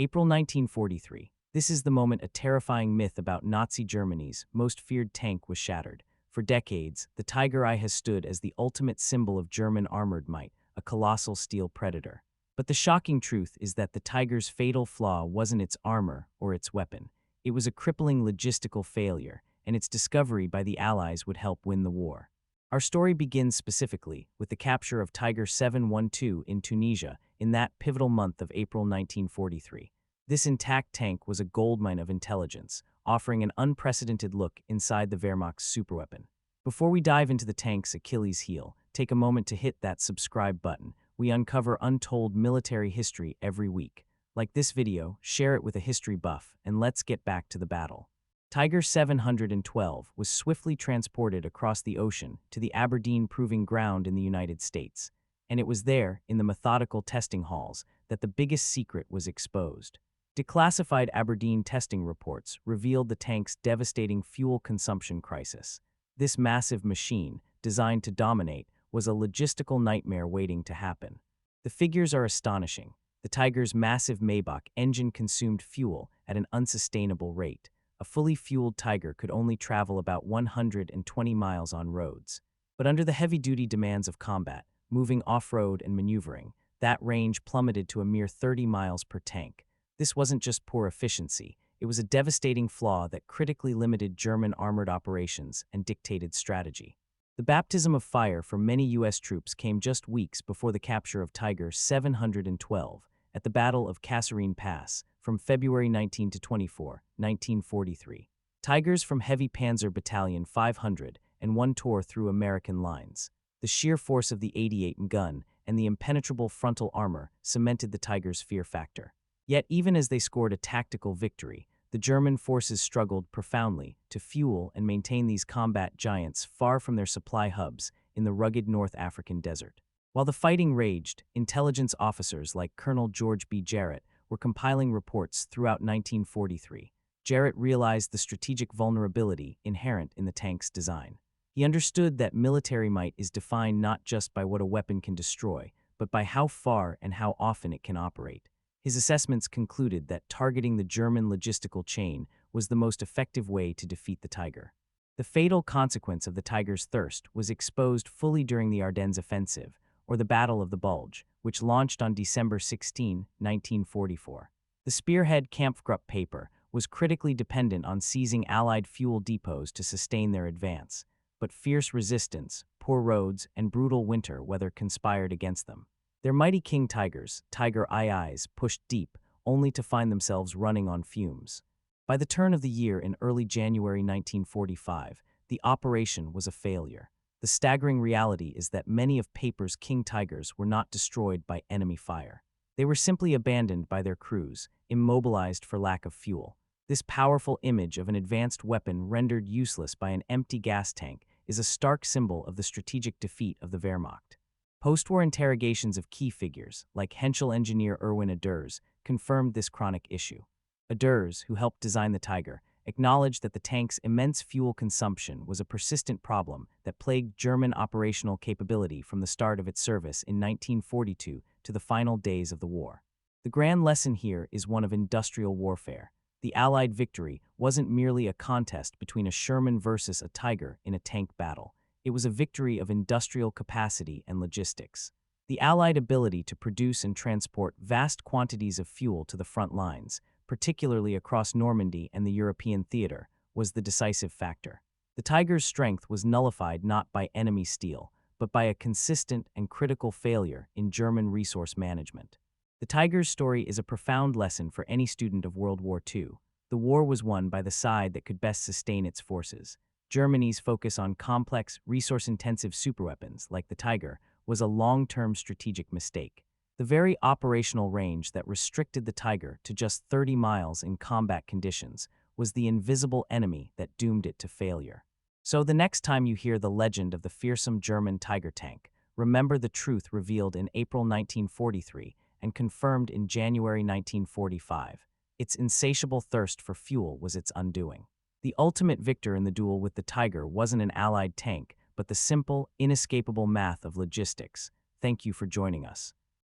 April 1943. This is the moment a terrifying myth about Nazi Germany's most feared tank was shattered. For decades, the Tiger I has stood as the ultimate symbol of German armored might, a colossal steel predator. But the shocking truth is that the Tiger's fatal flaw wasn't its armor or its weapon. It was a crippling logistical failure, and its discovery by the Allies would help win the war. Our story begins specifically with the capture of Tiger 712 in Tunisia in that pivotal month of April 1943. This intact tank was a goldmine of intelligence, offering an unprecedented look inside the Wehrmacht's superweapon. Before we dive into the tank's Achilles heel, take a moment to hit that subscribe button. We uncover untold military history every week. Like this video, share it with a history buff, and let's get back to the battle. Tiger 712 was swiftly transported across the ocean to the Aberdeen Proving Ground in the United States, and it was there, in the methodical testing halls, that the biggest secret was exposed. Declassified Aberdeen testing reports revealed the tank's devastating fuel consumption crisis. This massive machine, designed to dominate, was a logistical nightmare waiting to happen. The figures are astonishing. The Tiger's massive Maybach engine consumed fuel at an unsustainable rate. A fully fueled Tiger could only travel about 120 miles on roads. But under the heavy-duty demands of combat, moving off-road and maneuvering, that range plummeted to a mere 30 miles per tank. This wasn't just poor efficiency, it was a devastating flaw that critically limited German armored operations and dictated strategy. The baptism of fire for many U.S. troops came just weeks before the capture of Tiger 712 at the Battle of Kasserine Pass from February 19 to 24, 1943. Tigers from Heavy Panzer Battalion 500 and one tore through American lines. The sheer force of the 88 gun and the impenetrable frontal armor cemented the Tiger's fear factor. Yet even as they scored a tactical victory, the German forces struggled profoundly to fuel and maintain these combat giants far from their supply hubs in the rugged North African desert. While the fighting raged, intelligence officers like Colonel George B. Jarrett were compiling reports throughout 1943. Jarrett realized the strategic vulnerability inherent in the tank's design. He understood that military might is defined not just by what a weapon can destroy, but by how far and how often it can operate. His assessments concluded that targeting the German logistical chain was the most effective way to defeat the Tiger. The fatal consequence of the Tiger's thirst was exposed fully during the Ardennes Offensive, or the Battle of the Bulge, which launched on December 16, 1944. The spearhead Kampfgruppe Peiper was critically dependent on seizing Allied fuel depots to sustain their advance, but fierce resistance, poor roads, and brutal winter weather conspired against them. Their mighty King Tigers, Tiger IIs, pushed deep, only to find themselves running on fumes. By the turn of the year in early January 1945, the operation was a failure. The staggering reality is that many of Peiper's King Tigers were not destroyed by enemy fire. They were simply abandoned by their crews, immobilized for lack of fuel. This powerful image of an advanced weapon rendered useless by an empty gas tank is a stark symbol of the strategic defeat of the Wehrmacht. Post-war interrogations of key figures, like Henschel engineer Erwin Aders, confirmed this chronic issue. Aders, who helped design the Tiger, acknowledged that the tank's immense fuel consumption was a persistent problem that plagued German operational capability from the start of its service in 1942 to the final days of the war. The grand lesson here is one of industrial warfare. The Allied victory wasn't merely a contest between a Sherman versus a Tiger in a tank battle. It was a victory of industrial capacity and logistics. The Allied ability to produce and transport vast quantities of fuel to the front lines, particularly across Normandy and the European theater, was the decisive factor. The Tiger's strength was nullified not by enemy steel, but by a consistent and critical failure in German resource management. The Tiger's story is a profound lesson for any student of World War II. The war was won by the side that could best sustain its forces. Germany's focus on complex, resource-intensive superweapons, like the Tiger, was a long-term strategic mistake. The very operational range that restricted the Tiger to just 30 miles in combat conditions was the invisible enemy that doomed it to failure. So the next time you hear the legend of the fearsome German Tiger tank, remember the truth revealed in April 1943 and confirmed in January 1945. Its insatiable thirst for fuel was its undoing. The ultimate victor in the duel with the Tiger wasn't an Allied tank, but the simple, inescapable math of logistics. Thank you for joining us.